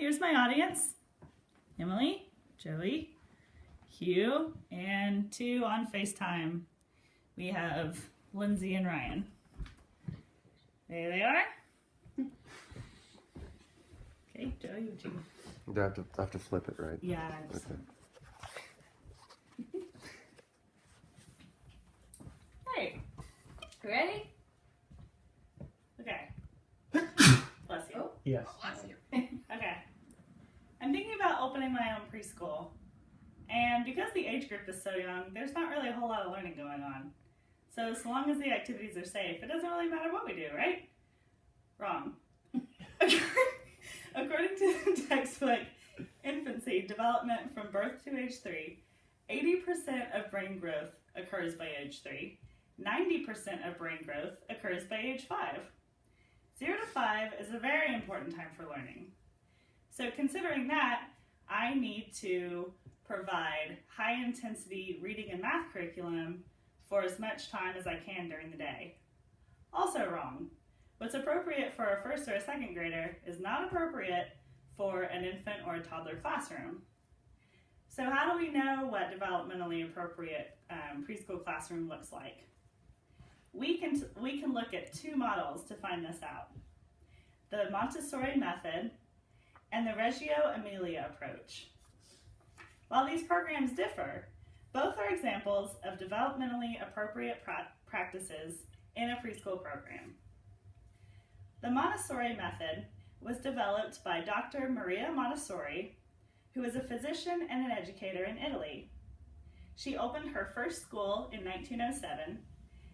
here's my audience. Emily, Joey, Hugh, and 2 on FaceTime. We have Lindsay and Ryan. There they are. Okay, Joey, would you? Do I have to flip it, right? Yeah. Okay. Hey, ready? Okay. Bless you. Yes. Okay. I'm thinking about opening my own preschool. And because the age group is so young, there's not really a whole lot of learning going on. So long as the activities are safe, it doesn't really matter what we do, right? Wrong. According to the textbook, Infancy Development from Birth to Age 3, 80% of brain growth occurs by age 3, 90% of brain growth occurs by age 5. 0 to 5 is a very important time for learning. So considering that, I need to provide high-intensity reading and math curriculum for as much time as I can during the day. Also wrong. What's appropriate for a first or a second grader is not appropriate for an infant or a toddler classroom. So how do we know what developmentally appropriate preschool classroom looks like? We can look at 2 models to find this out. The Montessori method and the Reggio Emilia approach. While these programs differ, both are examples of developmentally appropriate practices in a preschool program. The Montessori method was developed by Dr. Maria Montessori, who is a physician and an educator in Italy. She opened her first school in 1907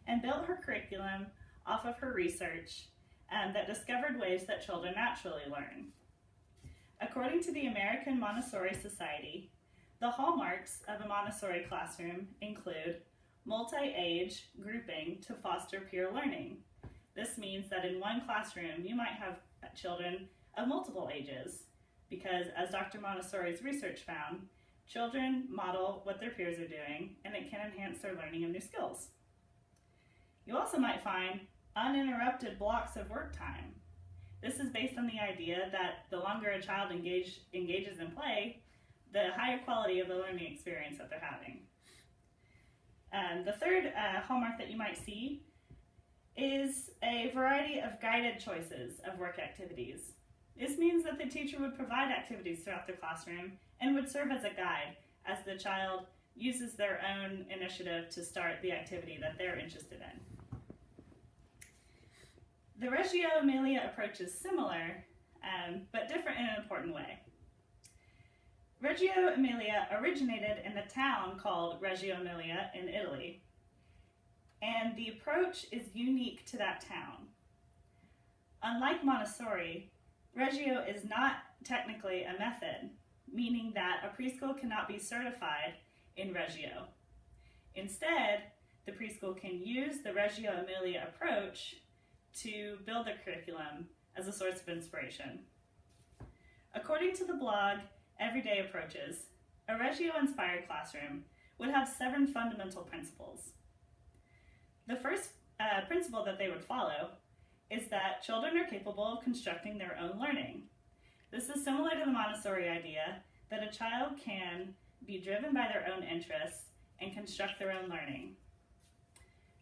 and built her curriculum off of her research that discovered ways that children naturally learn. According to the American Montessori Society, the hallmarks of a Montessori classroom include multi-age grouping to foster peer learning. This means that in one classroom, you might have children of multiple ages, because as Dr. Montessori's research found, children model what their peers are doing, and it can enhance their learning of new skills. You also might find uninterrupted blocks of work time. This is based on the idea that the longer a child engages in play, the higher quality of the learning experience that they're having. The third hallmark that you might see is a variety of guided choices of work activities. This means that the teacher would provide activities throughout the classroom and would serve as a guide as the child uses their own initiative to start the activity that they're interested in. The Reggio Emilia approach is similar, but different in an important way. Reggio Emilia originated in a town called Reggio Emilia in Italy, and the approach is unique to that town. Unlike Montessori, Reggio is not technically a method, meaning that a preschool cannot be certified in Reggio. Instead, the preschool can use the Reggio Emilia approach to build their curriculum as a source of inspiration. According to the blog Everyday Approaches, a Reggio-inspired classroom would have 7 fundamental principles. The first principle that they would follow is that children are capable of constructing their own learning. This is similar to the Montessori idea that a child can be driven by their own interests and construct their own learning.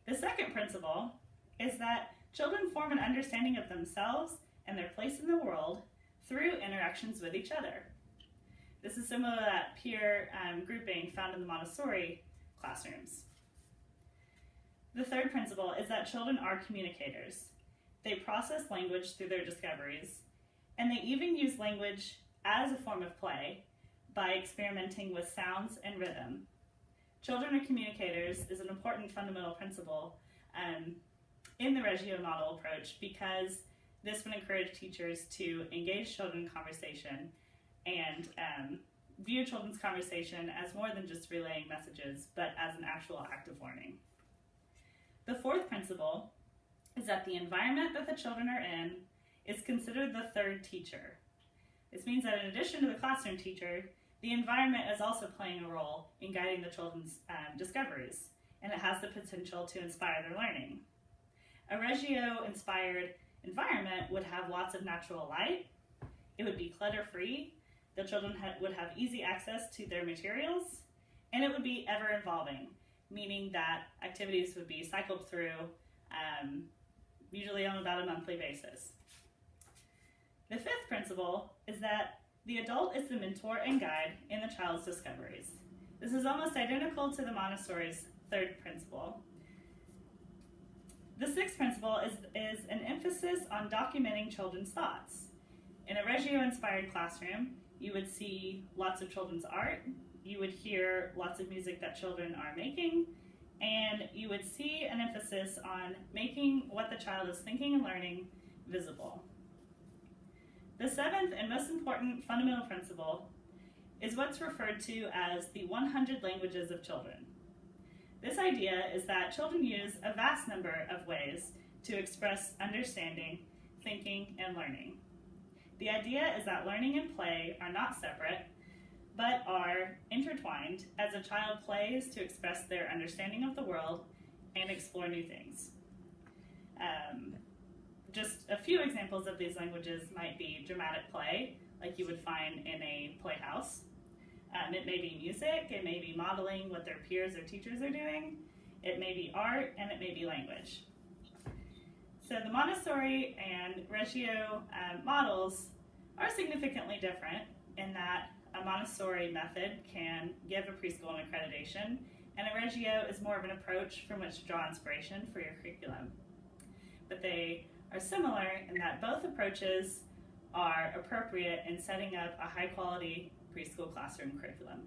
The second principle is that children form an understanding of themselves and their place in the world through interactions with each other. This is similar to that peer grouping found in the Montessori classrooms. The third principle is that children are communicators. They process language through their discoveries, and they even use language as a form of play by experimenting with sounds and rhythm. Children are communicators is an important fundamental principle in the Reggio model approach, because this would encourage teachers to engage children in conversation and view children's conversation as more than just relaying messages, but as an actual act of learning. The fourth principle is that the environment that the children are in is considered the third teacher. This means that in addition to the classroom teacher, the environment is also playing a role in guiding the children's discoveries, and it has the potential to inspire their learning. A Reggio-inspired environment would have lots of natural light, it would be clutter-free. The children would have easy access to their materials, and it would be ever-evolving, meaning that activities would be cycled through, usually on about a monthly basis. The fifth principle is that the adult is the mentor and guide in the child's discoveries. This is almost identical to the Montessori's third principle. The sixth principle is an emphasis on documenting children's thoughts. In a Reggio-inspired classroom, you would see lots of children's art, you would hear lots of music that children are making, and you would see an emphasis on making what the child is thinking and learning visible. The seventh and most important fundamental principle is what's referred to as the 100 languages of children. This idea is that children use a vast number of ways to express understanding, thinking, and learning. The idea is that learning and play are not separate, but are intertwined as a child plays to express their understanding of the world and explore new things. Just a few examples of these languages might be dramatic play, like you would find in a playhouse. It may be music, it may be modeling what their peers or teachers are doing, it may be art, and it may be language. So the Montessori and Reggio models are significantly different in that a Montessori method can give a preschool an accreditation, and a Reggio is more of an approach from which to draw inspiration for your curriculum. But they are similar in that both approaches are appropriate in setting up a high-quality preschool classroom curriculum.